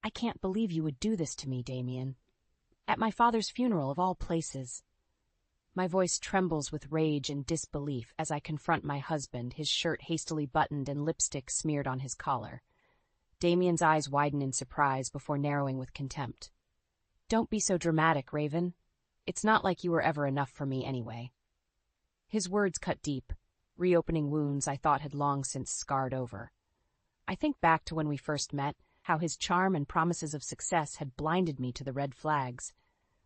I can't believe you would do this to me, Damien. At my father's funeral, of all places. My voice trembles with rage and disbelief as I confront my husband, his shirt hastily buttoned and lipstick smeared on his collar. Damien's eyes widen in surprise before narrowing with contempt. Don't be so dramatic, Raven. It's not like you were ever enough for me anyway. His words cut deep, reopening wounds I thought had long since scarred over. I think back to when we first met, how his charm and promises of success had blinded me to the red flags.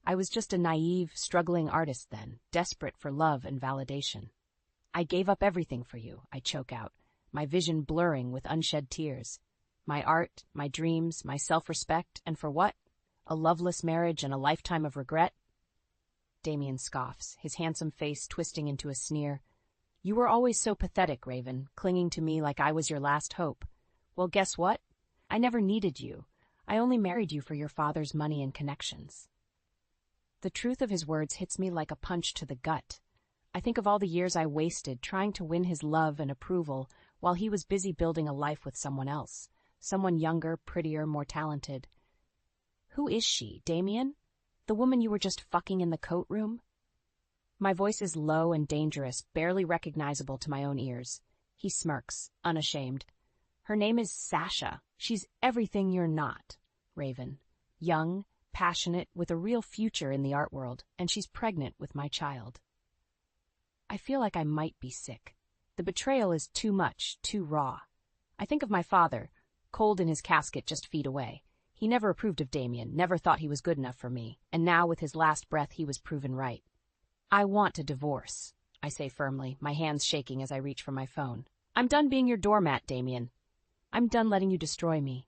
I was just a naive, struggling artist then, desperate for love and validation. I gave up everything for you, I choke out, my vision blurring with unshed tears. My art, my dreams, my self-respect, and for what? A loveless marriage and a lifetime of regret? Damien scoffs, his handsome face twisting into a sneer. You were always so pathetic, Raven, clinging to me like I was your last hope. Well, guess what? I never needed you. I only married you for your father's money and connections. The truth of his words hits me like a punch to the gut. I think of all the years I wasted trying to win his love and approval while he was busy building a life with someone else, someone younger, prettier, more talented. Who is she, Damien? The woman you were just fucking in the coat room? My voice is low and dangerous, barely recognizable to my own ears. He smirks, unashamed. Her name is Sasha. She's everything you're not, Raven. Young, passionate, with a real future in the art world, and she's pregnant with my child. I feel like I might be sick. The betrayal is too much, too raw. I think of my father, cold in his casket just feet away. He never approved of Damien, never thought he was good enough for me, and now with his last breath he was proven right. I want a divorce, I say firmly, my hands shaking as I reach for my phone. I'm done being your doormat, Damien. I'm done letting you destroy me.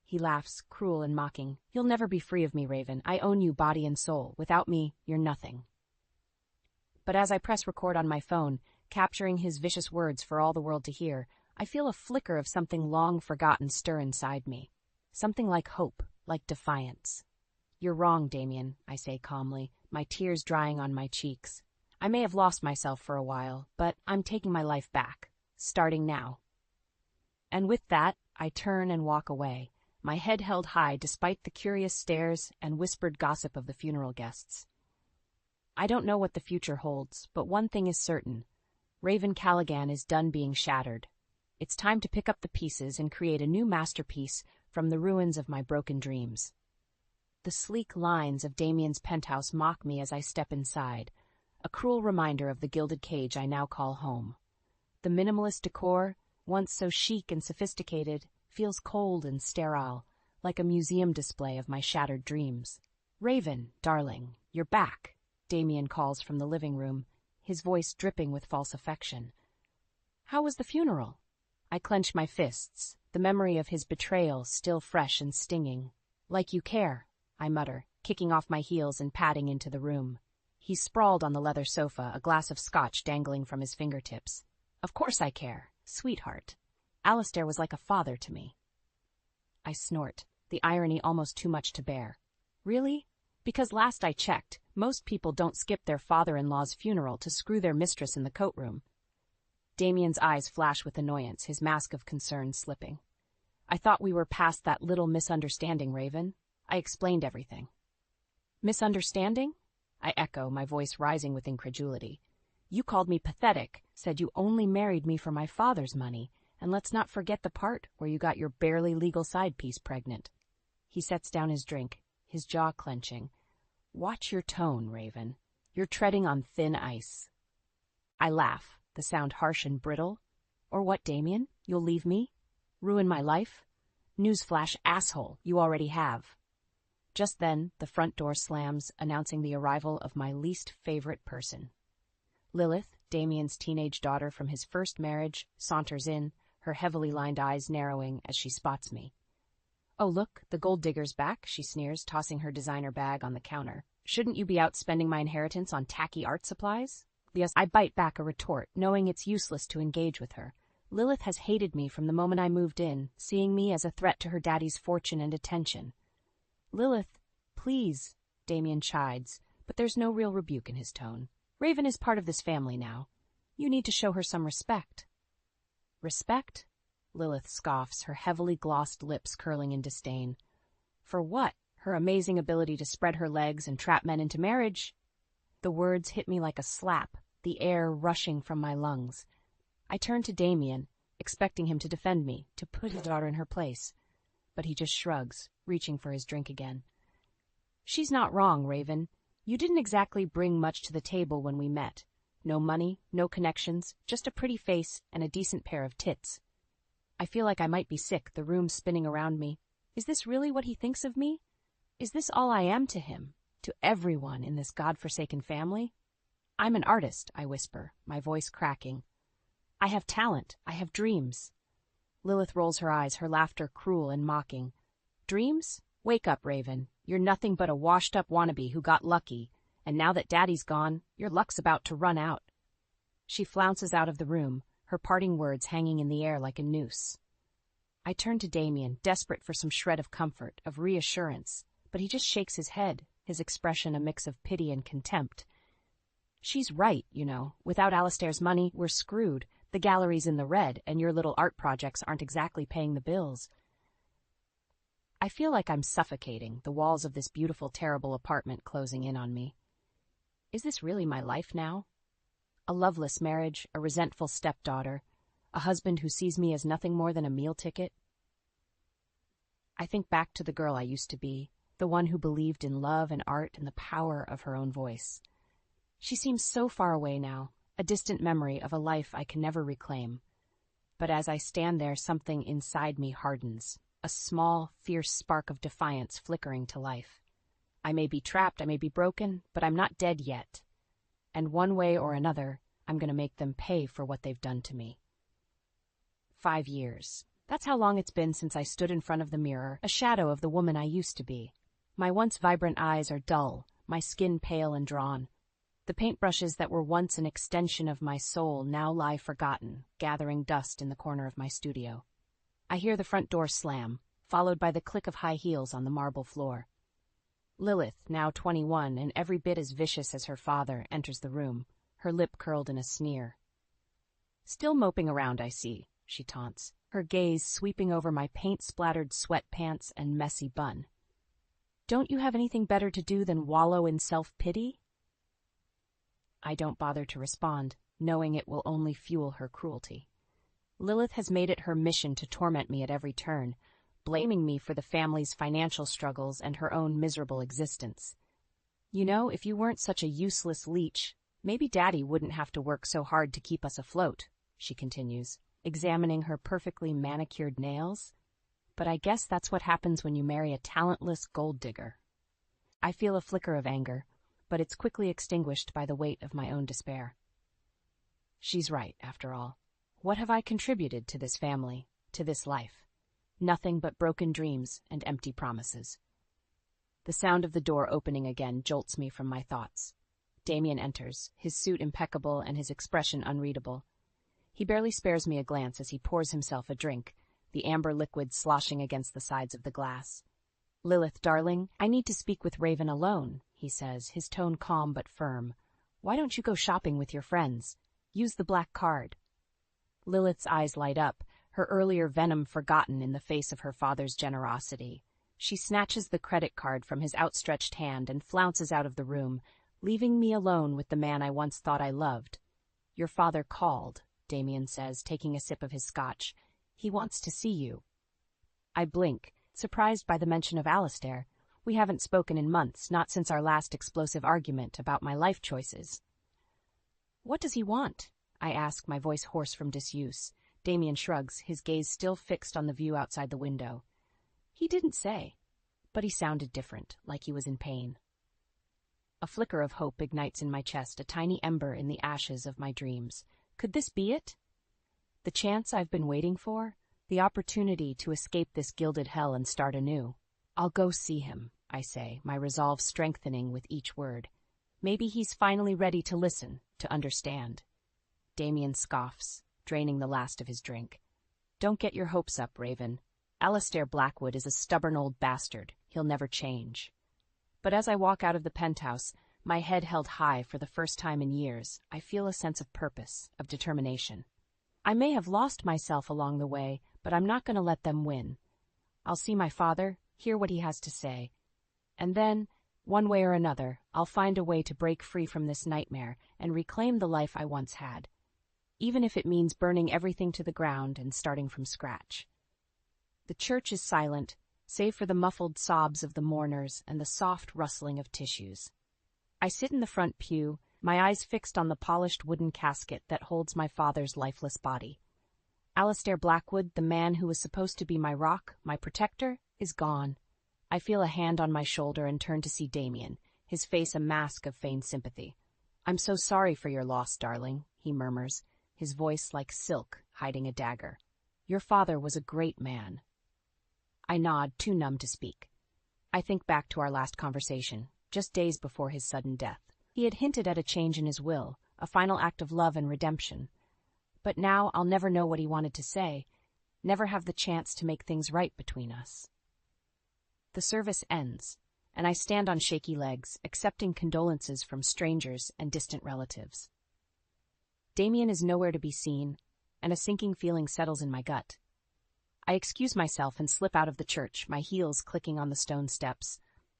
He laughs, cruel and mocking. You'll never be free of me, Raven. I own you body and soul. Without me, you're nothing. But as I press record on my phone, capturing his vicious words for all the world to hear, I feel a flicker of something long forgotten stir inside me. Something like hope, like defiance. You're wrong, Damien, I say calmly, my tears drying on my cheeks. I may have lost myself for a while, but I'm taking my life back, starting now. And with that, I turn and walk away, my head held high despite the curious stares and whispered gossip of the funeral guests. I don't know what the future holds, but one thing is certain. Raven Callaghan is done being shattered. It's time to pick up the pieces and create a new masterpiece from the ruins of my broken dreams. The sleek lines of Damien's penthouse mock me as I step inside, a cruel reminder of the gilded cage I now call home. The minimalist decor, once so chic and sophisticated, feels cold and sterile, like a museum display of my shattered dreams. Raven, darling, you're back, Damien calls from the living room, his voice dripping with false affection. How was the funeral? I clench my fists, the memory of his betrayal still fresh and stinging. Like you care, I mutter, kicking off my heels and padding into the room. He's sprawled on the leather sofa, a glass of scotch dangling from his fingertips. Of course I care, sweetheart. Alistair was like a father to me. I snort, the irony almost too much to bear. Really? Because last I checked, most people don't skip their father-in-law's funeral to screw their mistress in the coat room. Damien's eyes flash with annoyance, his mask of concern slipping. I thought we were past that little misunderstanding, Raven. I explained everything. Misunderstanding? I echo, my voice rising with incredulity. You called me pathetic, said you only married me for my father's money, and let's not forget the part where you got your barely legal side piece pregnant. He sets down his drink, his jaw clenching. Watch your tone, Raven. You're treading on thin ice. I laugh, the sound harsh and brittle. Or what, Damien? You'll leave me? Ruin my life? Newsflash, asshole, you already have. Just then, the front door slams, announcing the arrival of my least favorite person. Lilith, Damien's teenage daughter from his first marriage, saunters in, her heavily lined eyes narrowing as she spots me. Oh, look, the gold digger's back, she sneers, tossing her designer bag on the counter. Shouldn't you be out spending my inheritance on tacky art supplies? Yes, I bite back a retort, knowing it's useless to engage with her. Lilith has hated me from the moment I moved in, seeing me as a threat to her daddy's fortune and attention. Lilith, please, Damien chides, but there's no real rebuke in his tone. Raven is part of this family now. You need to show her some respect. Respect? Lilith scoffs, her heavily glossed lips curling in disdain. For what? Her amazing ability to spread her legs and trap men into marriage? The words hit me like a slap, the air rushing from my lungs. I turned to Damien, expecting him to defend me, to put his daughter in her place. But he just shrugs, reaching for his drink again. She's not wrong, Raven. You didn't exactly bring much to the table when we met. No money, no connections, just a pretty face and a decent pair of tits. I feel like I might be sick, the room spinning around me. Is this really what he thinks of me? Is this all I am to him, to everyone in this godforsaken family? I'm an artist, I whisper, my voice cracking. I have talent, I have dreams. Lilith rolls her eyes, her laughter cruel and mocking. Dreams? Wake up, Raven. You're nothing but a washed-up wannabe who got lucky, and now that Daddy's gone, your luck's about to run out. She flounces out of the room, her parting words hanging in the air like a noose. I turn to Damien, desperate for some shred of comfort, of reassurance, but he just shakes his head, his expression a mix of pity and contempt. She's right, you know. Without Alistair's money, we're screwed. The gallery's in the red, and your little art projects aren't exactly paying the bills. I feel like I'm suffocating, the walls of this beautiful, terrible apartment closing in on me. Is this really my life now? A loveless marriage, a resentful stepdaughter, a husband who sees me as nothing more than a meal ticket? I think back to the girl I used to be, the one who believed in love and art and the power of her own voice. She seems so far away now, a distant memory of a life I can never reclaim. But as I stand there, something inside me hardens, a small, fierce spark of defiance flickering to life. I may be trapped, I may be broken, but I'm not dead yet. And one way or another, I'm going to make them pay for what they've done to me. 5 years. That's how long it's been since I stood in front of the mirror, a shadow of the woman I used to be. My once vibrant eyes are dull, my skin pale and drawn. The paintbrushes that were once an extension of my soul now lie forgotten, gathering dust in the corner of my studio. I hear the front door slam, followed by the click of high heels on the marble floor. Lilith, now 21 and every bit as vicious as her father, enters the room, her lip curled in a sneer. Still moping around, I see, she taunts, her gaze sweeping over my paint-splattered sweatpants and messy bun. Don't you have anything better to do than wallow in self-pity? I don't bother to respond, knowing it will only fuel her cruelty. Lilith has made it her mission to torment me at every turn, blaming me for the family's financial struggles and her own miserable existence. You know, if you weren't such a useless leech, maybe Daddy wouldn't have to work so hard to keep us afloat, she continues, examining her perfectly manicured nails. But I guess that's what happens when you marry a talentless gold digger. I feel a flicker of anger, but it's quickly extinguished by the weight of my own despair. She's right, after all. What have I contributed to this family, to this life? Nothing but broken dreams and empty promises. The sound of the door opening again jolts me from my thoughts. Damien enters, his suit impeccable and his expression unreadable. He barely spares me a glance as he pours himself a drink, the amber liquid sloshing against the sides of the glass. Lilith, darling, I need to speak with Raven alone, he says, his tone calm but firm. Why don't you go shopping with your friends? Use the black card. Lilith's eyes light up, her earlier venom forgotten in the face of her father's generosity. She snatches the credit card from his outstretched hand and flounces out of the room, leaving me alone with the man I once thought I loved. Your father called, Damien says, taking a sip of his scotch. He wants to see you. I blink, surprised by the mention of Alistair. We haven't spoken in months, not since our last explosive argument about my life choices. What does he want? I ask, my voice hoarse from disuse. Damien shrugs, his gaze still fixed on the view outside the window. He didn't say, but he sounded different, like he was in pain. A flicker of hope ignites in my chest, a tiny ember in the ashes of my dreams. Could this be it? The chance I've been waiting for? The opportunity to escape this gilded hell and start anew. I'll go see him, I say, my resolve strengthening with each word. Maybe he's finally ready to listen, to understand. Damien scoffs, draining the last of his drink. Don't get your hopes up, Raven. Alistair Blackwood is a stubborn old bastard. He'll never change. But as I walk out of the penthouse, my head held high for the first time in years, I feel a sense of purpose, of determination. I may have lost myself along the way, but I'm not going to let them win. I'll see my father, hear what he has to say. And then, one way or another, I'll find a way to break free from this nightmare and reclaim the life I once had, even if it means burning everything to the ground and starting from scratch. The church is silent, save for the muffled sobs of the mourners and the soft rustling of tissues. I sit in the front pew, my eyes fixed on the polished wooden casket that holds my father's lifeless body. Alistair Blackwood, the man who was supposed to be my rock, my protector, is gone. I feel a hand on my shoulder and turn to see Damien, his face a mask of feigned sympathy. "I'm so sorry for your loss, darling," he murmurs, his voice like silk hiding a dagger. "Your father was a great man." I nod, too numb to speak. I think back to our last conversation, just days before his sudden death. He had hinted at a change in his will, a final act of love and redemption. But now I'll never know what he wanted to say, never have the chance to make things right between us. The service ends, and I stand on shaky legs, accepting condolences from strangers and distant relatives. Damien is nowhere to be seen, and a sinking feeling settles in my gut. I excuse myself and slip out of the church, my heels clicking on the stone steps.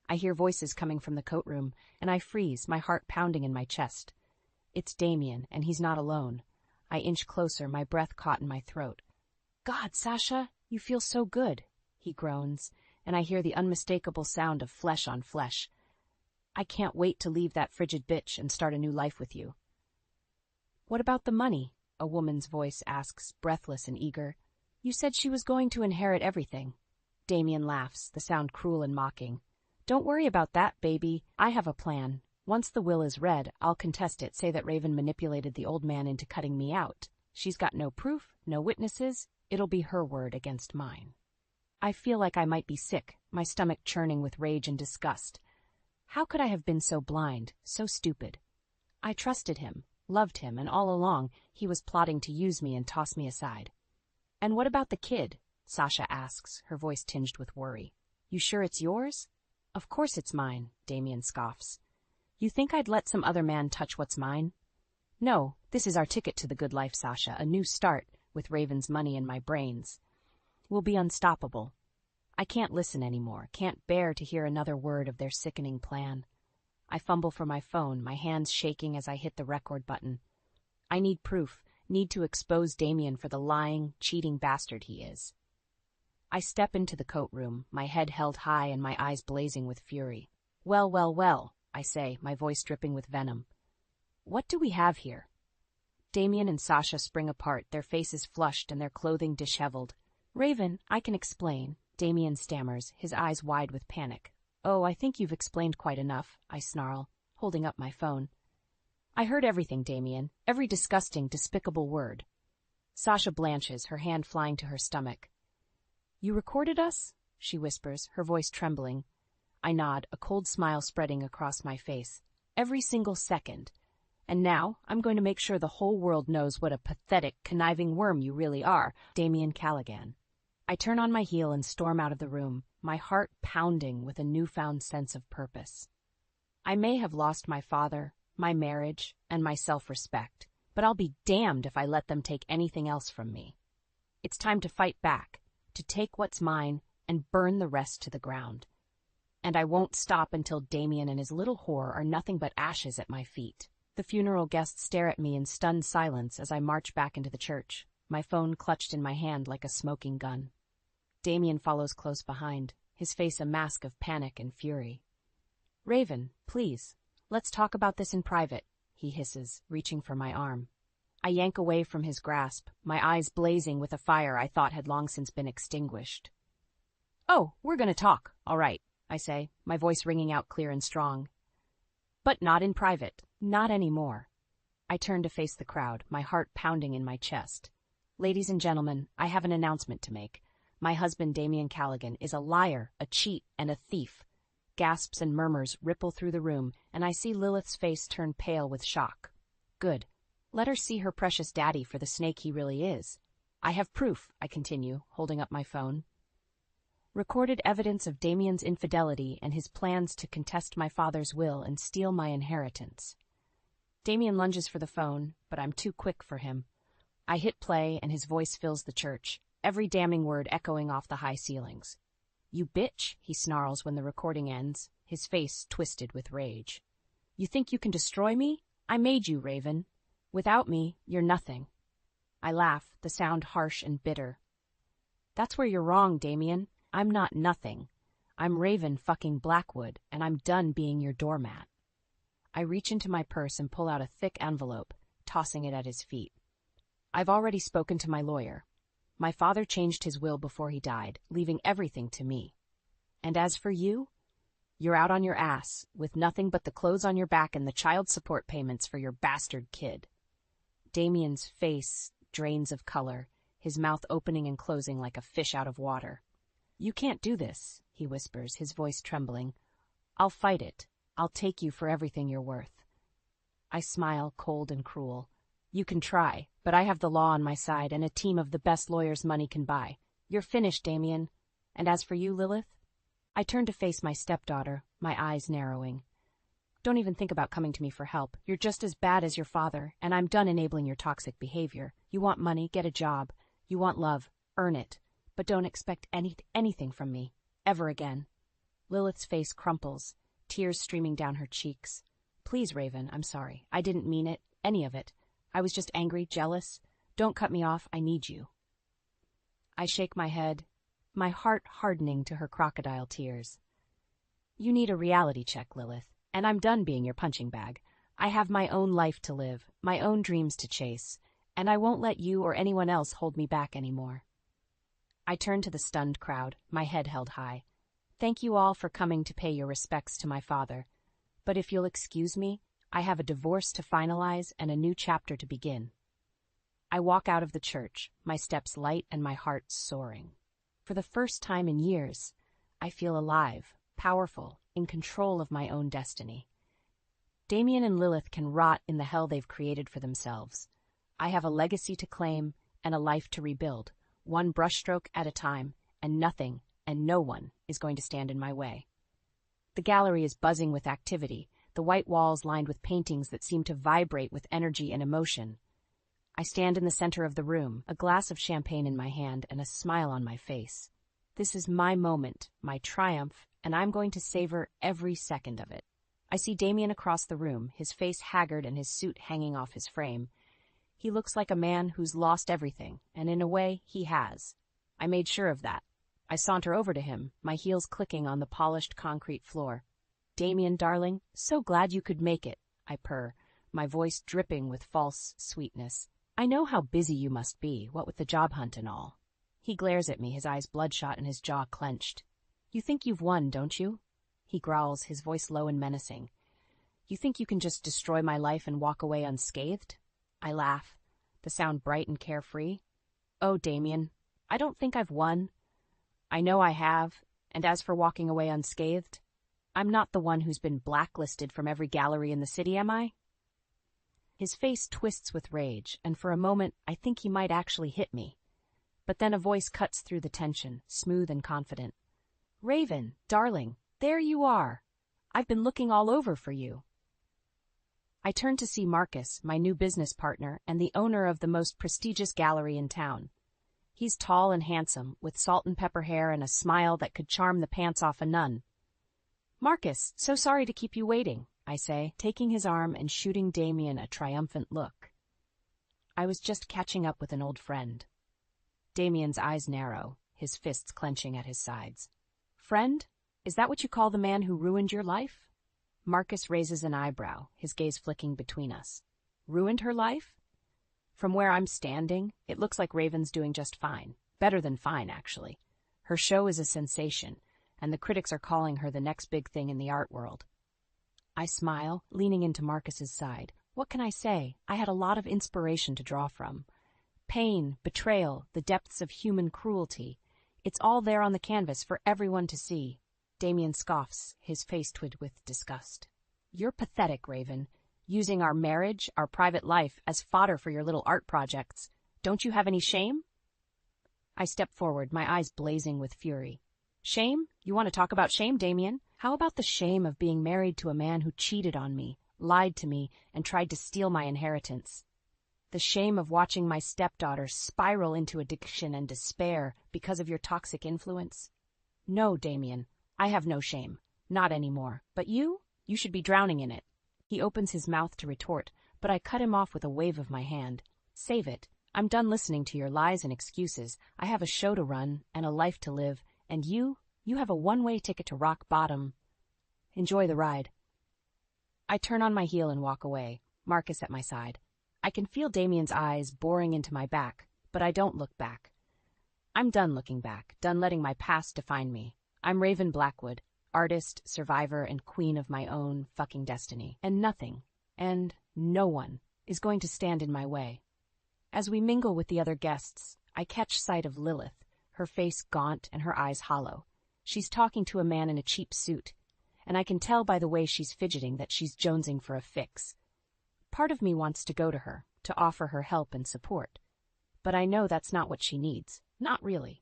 I hear voices coming from the coat room, and I freeze, my heart pounding in my chest. It's Damien, and he's not alone. I inch closer, my breath caught in my throat. "God, Sasha, you feel so good," he groans, and I hear the unmistakable sound of flesh on flesh. "I can't wait to leave that frigid bitch and start a new life with you." "What about the money?" a woman's voice asks, breathless and eager. "You said she was going to inherit everything." Damien laughs, the sound cruel and mocking. "Don't worry about that, baby. I have a plan. Once the will is read, I'll contest it, say that Raven manipulated the old man into cutting me out. She's got no proof, no witnesses. It'll be her word against mine." I feel like I might be sick, my stomach churning with rage and disgust. How could I have been so blind, so stupid? I trusted him, loved him, and all along he was plotting to use me and toss me aside. "And what about the kid?" Sasha asks, her voice tinged with worry. "You sure it's yours?" "Of course it's mine," Damien scoffs. "You think I'd let some other man touch what's mine?" "No, this is our ticket to the good life, Sasha, a new start, with Raven's money and my brains. We'll be unstoppable." I can't listen anymore, can't bear to hear another word of their sickening plan. I fumble for my phone, my hands shaking as I hit the record button. I need proof, need to expose Damien for the lying, cheating bastard he is. I step into the coat room, my head held high and my eyes blazing with fury. "Well, well, well," I say, my voice dripping with venom. "What do we have here?" Damien and Sasha spring apart, their faces flushed and their clothing disheveled. "Raven, I can explain," Damien stammers, his eyes wide with panic. "Oh, I think you've explained quite enough," I snarl, holding up my phone. "I heard everything, Damien, every disgusting, despicable word." Sasha blanches, her hand flying to her stomach. "You recorded us?" she whispers, her voice trembling. I nod, a cold smile spreading across my face. "Every single second. And now I'm going to make sure the whole world knows what a pathetic, conniving worm you really are, Damien Callaghan." I turn on my heel and storm out of the room, my heart pounding with a newfound sense of purpose. I may have lost my father, my marriage, and my self-respect, but I'll be damned if I let them take anything else from me. It's time to fight back, to take what's mine and burn the rest to the ground. And I won't stop until Damien and his little whore are nothing but ashes at my feet. The funeral guests stare at me in stunned silence as I march back into the church, my phone clutched in my hand like a smoking gun. Damien follows close behind, his face a mask of panic and fury. "Raven, please, let's talk about this in private," he hisses, reaching for my arm. I yank away from his grasp, my eyes blazing with a fire I thought had long since been extinguished. "Oh, we're going to talk, all right," I say, my voice ringing out clear and strong. "But not in private, not anymore." I turn to face the crowd, my heart pounding in my chest. "Ladies and gentlemen, I have an announcement to make. My husband, Damien Callaghan, is a liar, a cheat, and a thief." Gasps and murmurs ripple through the room, and I see Lilith's face turn pale with shock. Good. Let her see her precious daddy for the snake he really is. "I have proof," I continue, holding up my phone. "Recorded evidence of Damien's infidelity and his plans to contest my father's will and steal my inheritance." Damien lunges for the phone, but I'm too quick for him. I hit play, and his voice fills the church, every damning word echoing off the high ceilings. You bitch, he snarls when the recording ends, his face twisted with rage. You think you can destroy me? I made you, Raven. Without me, you're nothing. I laugh, the sound harsh and bitter. That's where you're wrong, Damien. I'm not nothing. I'm Raven fucking Blackwood, and I'm done being your doormat. I reach into my purse and pull out a thick envelope, tossing it at his feet. I've already spoken to my lawyer. My father changed his will before he died, leaving everything to me. And as for you, you're out on your ass, with nothing but the clothes on your back and the child support payments for your bastard kid. Damien's face drains of color, his mouth opening and closing like a fish out of water. You can't do this, he whispers, his voice trembling. I'll fight it. I'll take you for everything you're worth. I smile, cold and cruel. You can try, but I have the law on my side and a team of the best lawyers money can buy. You're finished, Damien. And as for you, Lilith? I turn to face my stepdaughter, my eyes narrowing. Don't even think about coming to me for help. You're just as bad as your father, and I'm done enabling your toxic behavior. You want money, get a job. You want love, earn it. But don't expect anything from me, ever again. Lilith's face crumples, tears streaming down her cheeks. Please, Raven, I'm sorry. I didn't mean it, any of it. I was just angry, jealous. Don't cut me off, I need you. I shake my head, my heart hardening to her crocodile tears. You need a reality check, Lilith, and I'm done being your punching bag. I have my own life to live, my own dreams to chase, and I won't let you or anyone else hold me back anymore. I turn to the stunned crowd, my head held high. Thank you all for coming to pay your respects to my father. But if you'll excuse me, I have a divorce to finalize and a new chapter to begin. I walk out of the church, my steps light and my heart soaring. For the first time in years, I feel alive, powerful, in control of my own destiny. Damien and Lilith can rot in the hell they've created for themselves. I have a legacy to claim and a life to rebuild, one brushstroke at a time, and nothing and no one is going to stand in my way. The gallery is buzzing with activity, the white walls lined with paintings that seem to vibrate with energy and emotion. I stand in the center of the room, a glass of champagne in my hand and a smile on my face. This is my moment, my triumph, and I'm going to savor every second of it. I see Damien across the room, his face haggard and his suit hanging off his frame. He looks like a man who's lost everything, and in a way, he has. I made sure of that. I saunter over to him, my heels clicking on the polished concrete floor. Damien, darling, so glad you could make it, I purr, my voice dripping with false sweetness. I know how busy you must be, what with the job hunt and all. He glares at me, his eyes bloodshot and his jaw clenched. You think you've won, don't you? He growls, his voice low and menacing. You think you can just destroy my life and walk away unscathed? I laugh, the sound bright and carefree. Oh, Damien, I don't think I've won. I know I have, and as for walking away unscathed, I'm not the one who's been blacklisted from every gallery in the city, am I? His face twists with rage, and for a moment I think he might actually hit me. But then a voice cuts through the tension, smooth and confident. Raven, darling, there you are. I've been looking all over for you. I turn to see Marcus, my new business partner and the owner of the most prestigious gallery in town. He's tall and handsome, with salt and pepper hair and a smile that could charm the pants off a nun. Marcus, so sorry to keep you waiting, I say, taking his arm and shooting Damien a triumphant look. I was just catching up with an old friend. Damien's eyes narrow, his fists clenching at his sides. Friend? Is that what you call the man who ruined your life? Marcus raises an eyebrow, his gaze flicking between us. Ruined her life? From where I'm standing, it looks like Raven's doing just fine. Better than fine, actually. Her show is a sensation, and the critics are calling her the next big thing in the art world. I smile, leaning into Marcus's side. What can I say? I had a lot of inspiration to draw from. Pain, betrayal, the depths of human cruelty. It's all there on the canvas for everyone to see. Damien scoffs, his face twitched with disgust. You're pathetic, Raven. Using our marriage, our private life, as fodder for your little art projects. Don't you have any shame? I step forward, my eyes blazing with fury. Shame? You want to talk about shame, Damien? How about the shame of being married to a man who cheated on me, lied to me, and tried to steal my inheritance? The shame of watching my stepdaughter spiral into addiction and despair because of your toxic influence? No, Damien, I have no shame. Not anymore. But you? You should be drowning in it. He opens his mouth to retort, but I cut him off with a wave of my hand. Save it. I'm done listening to your lies and excuses. I have a show to run and a life to live, and you have a one-way ticket to rock bottom. Enjoy the ride. I turn on my heel and walk away, Marcus at my side. I can feel Damien's eyes boring into my back, but I don't look back. I'm done looking back, done letting my past define me. I'm Raven Blackwood, artist, survivor, and queen of my own fucking destiny. And nothing, and no one, is going to stand in my way. As we mingle with the other guests, I catch sight of Lilith, her face gaunt and her eyes hollow. She's talking to a man in a cheap suit, and I can tell by the way she's fidgeting that she's jonesing for a fix. Part of me wants to go to her, to offer her help and support. But I know that's not what she needs. Not really.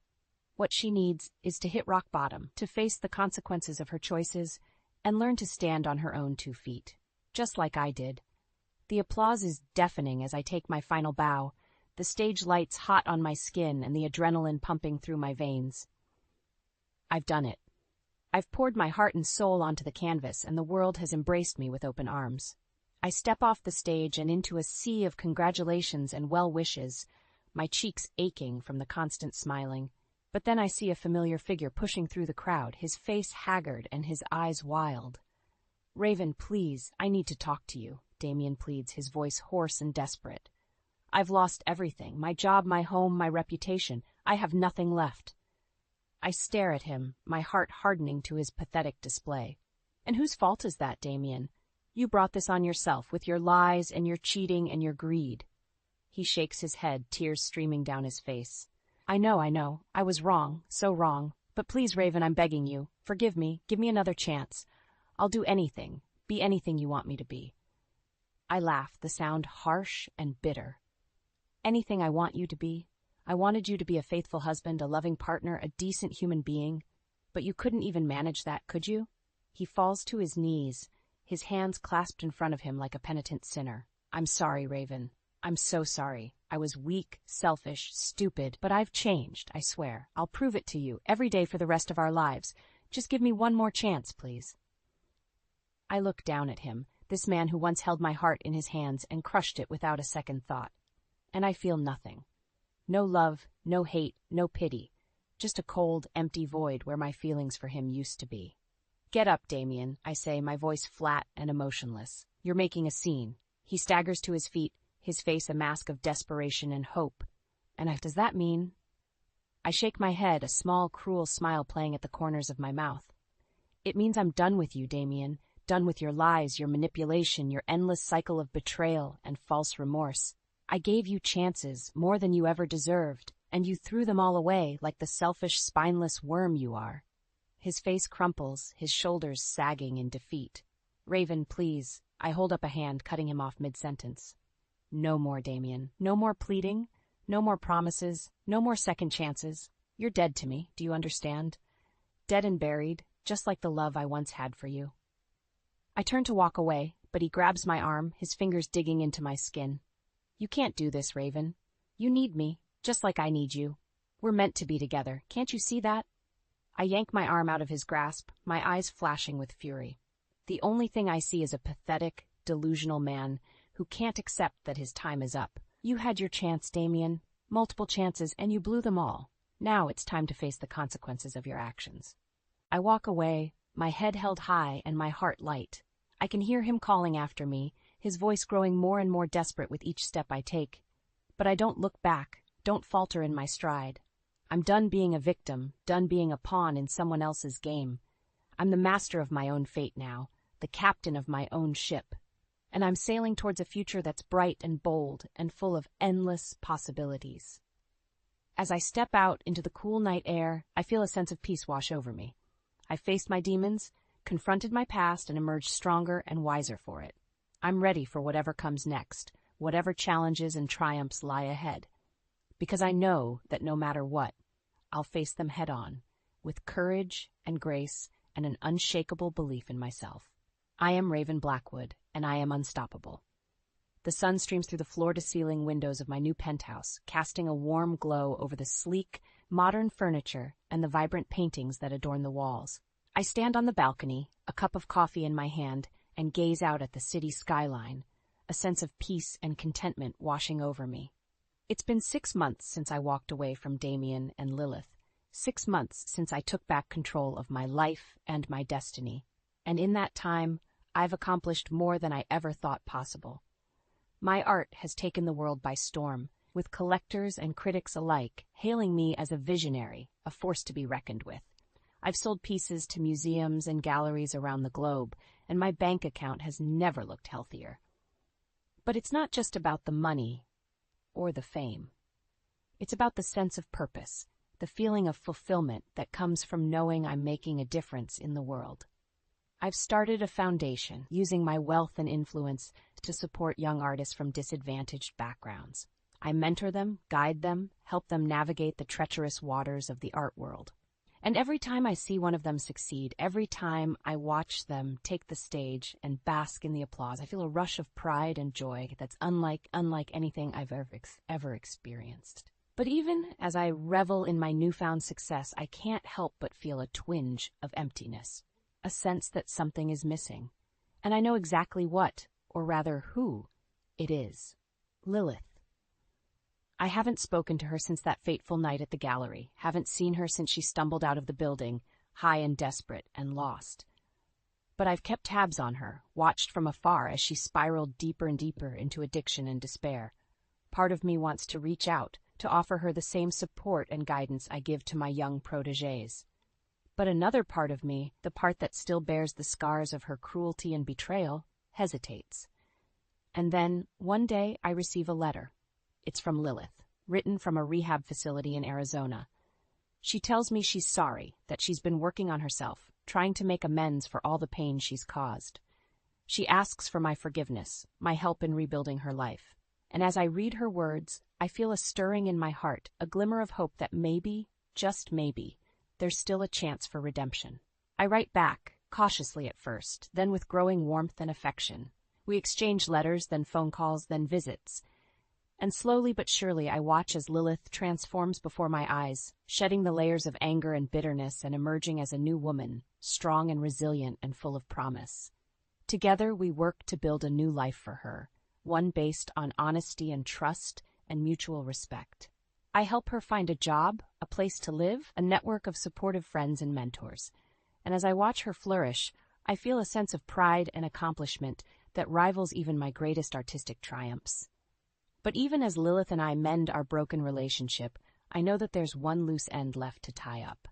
What she needs is to hit rock bottom, to face the consequences of her choices, and learn to stand on her own 2 feet. Just like I did. The applause is deafening as I take my final bow, the stage lights hot on my skin and the adrenaline pumping through my veins. I've done it. I've poured my heart and soul onto the canvas, and the world has embraced me with open arms. I step off the stage and into a sea of congratulations and well wishes, my cheeks aching from the constant smiling. But then I see a familiar figure pushing through the crowd, his face haggard and his eyes wild. Raven, please, I need to talk to you, Damien pleads, his voice hoarse and desperate. I've lost everything, my job, my home, my reputation. I have nothing left. I stare at him, my heart hardening to his pathetic display. And whose fault is that, Damien? You brought this on yourself with your lies and your cheating and your greed. He shakes his head, tears streaming down his face. I know. I was wrong, so wrong. But please, Raven, I'm begging you. Forgive me. Give me another chance. I'll do anything, be anything you want me to be. I laugh, the sound harsh and bitter. Anything I want you to be. I wanted you to be a faithful husband, a loving partner, a decent human being. But you couldn't even manage that, could you? He falls to his knees, his hands clasped in front of him like a penitent sinner. I'm sorry, Raven. I'm so sorry. I was weak, selfish, stupid, but I've changed, I swear. I'll prove it to you, every day for the rest of our lives. Just give me one more chance, please. I look down at him, this man who once held my heart in his hands and crushed it without a second thought. And I feel nothing. No love, no hate, no pity. Just a cold, empty void where my feelings for him used to be. Get up, Damien, I say, my voice flat and emotionless. You're making a scene. He staggers to his feet, his face a mask of desperation and hope. And does that mean? I shake my head, a small, cruel smile playing at the corners of my mouth. It means I'm done with you, Damien, done with your lies, your manipulation, your endless cycle of betrayal and false remorse. I gave you chances, more than you ever deserved, and you threw them all away like the selfish, spineless worm you are. His face crumples, his shoulders sagging in defeat. Raven, please. I hold up a hand, cutting him off mid-sentence. No more, Damien. No more pleading. No more promises. No more second chances. You're dead to me, do you understand? Dead and buried, just like the love I once had for you. I turn to walk away, but he grabs my arm, his fingers digging into my skin. You can't do this, Raven. You need me, just like I need you. We're meant to be together. Can't you see that? I yank my arm out of his grasp, my eyes flashing with fury. The only thing I see is a pathetic, delusional man who can't accept that his time is up. You had your chance, Damien. Multiple chances, and you blew them all. Now it's time to face the consequences of your actions. I walk away, my head held high and my heart light. I can hear him calling after me, his voice growing more and more desperate with each step I take. But I don't look back, don't falter in my stride. I'm done being a victim, done being a pawn in someone else's game. I'm the master of my own fate now, the captain of my own ship. And I'm sailing towards a future that's bright and bold and full of endless possibilities. As I step out into the cool night air, I feel a sense of peace wash over me. I faced my demons, confronted my past, and emerged stronger and wiser for it. I'm ready for whatever comes next, whatever challenges and triumphs lie ahead. Because I know that no matter what, I'll face them head on, with courage and grace and an unshakable belief in myself. I am Raven Blackwood, and I am unstoppable. The sun streams through the floor-to-ceiling windows of my new penthouse, casting a warm glow over the sleek, modern furniture and the vibrant paintings that adorn the walls. I stand on the balcony, a cup of coffee in my hand, and gaze out at the city skyline, a sense of peace and contentment washing over me. It's been 6 months since I walked away from Damien and Lilith, 6 months since I took back control of my life and my destiny, and in that time, I've accomplished more than I ever thought possible. My art has taken the world by storm, with collectors and critics alike hailing me as a visionary, a force to be reckoned with. I've sold pieces to museums and galleries around the globe, and my bank account has never looked healthier. But it's not just about the money or the fame. It's about the sense of purpose, the feeling of fulfillment that comes from knowing I'm making a difference in the world. I've started a foundation, using my wealth and influence to support young artists from disadvantaged backgrounds. I mentor them, guide them, help them navigate the treacherous waters of the art world. And every time I see one of them succeed, every time I watch them take the stage and bask in the applause, I feel a rush of pride and joy that's unlike anything I've ever experienced. But even as I revel in my newfound success, I can't help but feel a twinge of emptiness, a sense that something is missing. And I know exactly what, or rather who, it is. Lilith. I haven't spoken to her since that fateful night at the gallery, haven't seen her since she stumbled out of the building, high and desperate and lost. But I've kept tabs on her, watched from afar as she spiraled deeper and deeper into addiction and despair. Part of me wants to reach out, to offer her the same support and guidance I give to my young protégés. But another part of me, the part that still bears the scars of her cruelty and betrayal, hesitates. And then, one day, I receive a letter. It's from Lilith, written from a rehab facility in Arizona. She tells me she's sorry, that she's been working on herself, trying to make amends for all the pain she's caused. She asks for my forgiveness, my help in rebuilding her life. And as I read her words, I feel a stirring in my heart, a glimmer of hope that maybe, just maybe, there's still a chance for redemption. I write back, cautiously at first, then with growing warmth and affection. We exchange letters, then phone calls, then visits. And slowly but surely I watch as Lilith transforms before my eyes, shedding the layers of anger and bitterness and emerging as a new woman, strong and resilient and full of promise. Together we work to build a new life for her, one based on honesty and trust and mutual respect. I help her find a job, a place to live, a network of supportive friends and mentors. And as I watch her flourish, I feel a sense of pride and accomplishment that rivals even my greatest artistic triumphs. But even as Lilith and I mend our broken relationship, I know that there's one loose end left to tie up.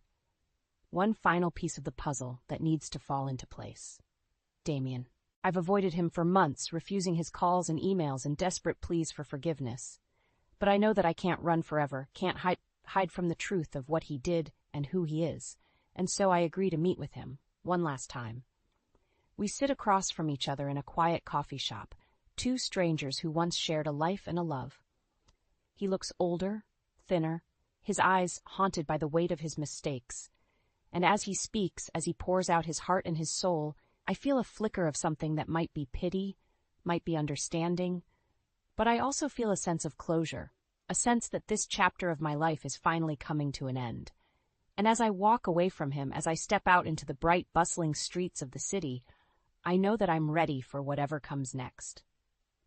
One final piece of the puzzle that needs to fall into place. Damien. I've avoided him for months, refusing his calls and emails and desperate pleas for forgiveness. But I know that I can't run forever, can't hide from the truth of what he did and who he is, and so I agree to meet with him, one last time. We sit across from each other in a quiet coffee shop, two strangers who once shared a life and a love. He looks older, thinner, his eyes haunted by the weight of his mistakes. And as he speaks, as he pours out his heart and his soul, I feel a flicker of something that might be pity, might be understanding, but I also feel a sense of closure, a sense that this chapter of my life is finally coming to an end. And as I walk away from him, as I step out into the bright, bustling streets of the city, I know that I'm ready for whatever comes next.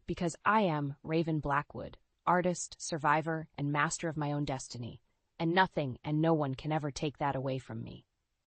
Because I am Raven Blackwood, artist, survivor, and master of my own destiny, and nothing and no one can ever take that away from me.